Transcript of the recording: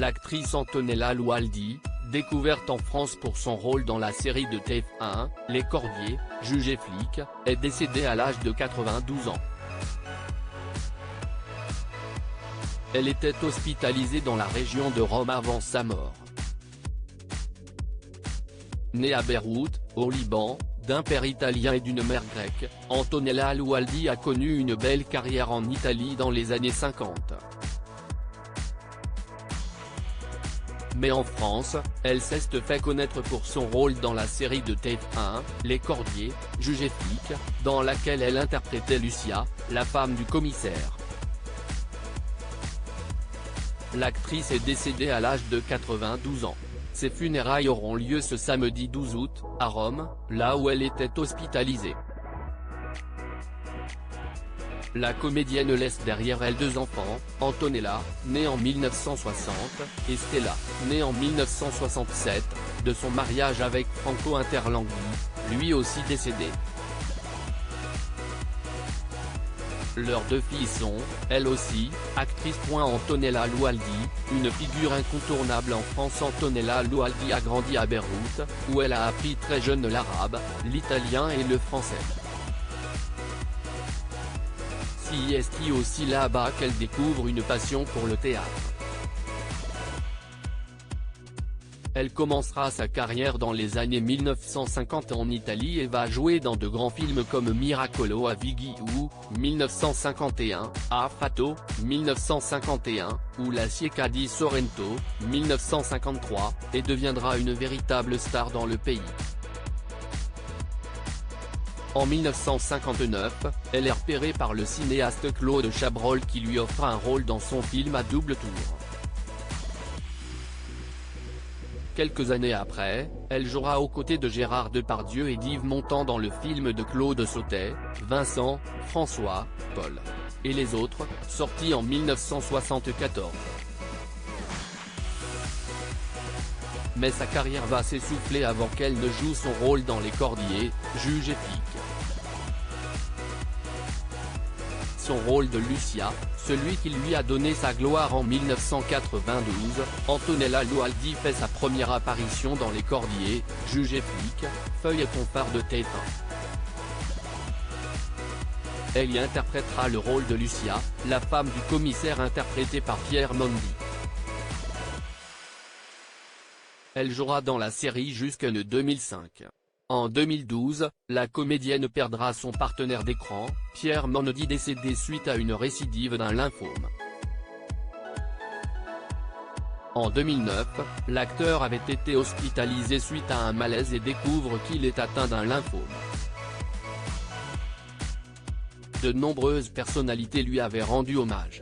L'actrice Antonella Loaldi, découverte en France pour son rôle dans la série de TF1, Les Cordiers, jugée flic, est décédée à l'âge de 92 ans. Elle était hospitalisée dans la région de Rome avant sa mort. Née à Beyrouth, au Liban, d'un père italien et d'une mère grecque, Antonella Loaldi a connu une belle carrière en Italie dans les années 50. Mais en France, elle s'est fait connaître pour son rôle dans la série de TF1, Les Cordiers, jugée flic, dans laquelle elle interprétait Lucia, la femme du commissaire. L'actrice est décédée à l'âge de 92 ans. Ses funérailles auront lieu ce samedi 12 août, à Rome, là où elle était hospitalisée. La comédienne laisse derrière elle deux enfants, Antonella, née en 1960, et Stella, née en 1967, de son mariage avec Franco Interlenghi, lui aussi décédé. Leurs deux filles sont, elles aussi, actrices. Antonella Loaldi, une figure incontournable en France. Antonella Loaldi a grandi à Beyrouth, où elle a appris très jeune l'arabe, l'italien et le français. C'est aussi là-bas qu'elle découvre une passion pour le théâtre. Elle commencera sa carrière dans les années 1950 en Italie et va jouer dans de grands films comme Miracolo a Vighi ou, 1951, Afrato, 1951, ou La Cieca di Sorrento, 1953, et deviendra une véritable star dans le pays. En 1959, elle est repérée par le cinéaste Claude Chabrol qui lui offre un rôle dans son film à double tour. Quelques années après, elle jouera aux côtés de Gérard Depardieu et d'Yves Montand dans le film de Claude Sautet, Vincent, François, Paul. Et les autres, sorti en 1974. Mais sa carrière va s'essouffler avant qu'elle ne joue son rôle dans Les Cordiers, jugée flic. Son rôle de Lucia, celui qui lui a donné sa gloire en 1992, Antonella Loaldi fait sa première apparition dans Les Cordiers, jugée flic, feuilleton phare de TF1. Elle y interprétera le rôle de Lucia, la femme du commissaire interprétée par Pierre Mondi. Elle jouera dans la série jusqu'en 2005. En 2012, la comédienne perdra son partenaire d'écran, Pierre Mondi, décédé suite à une récidive d'un lymphome. En 2009, l'acteur avait été hospitalisé suite à un malaise et découvre qu'il est atteint d'un lymphome. De nombreuses personnalités lui avaient rendu hommage.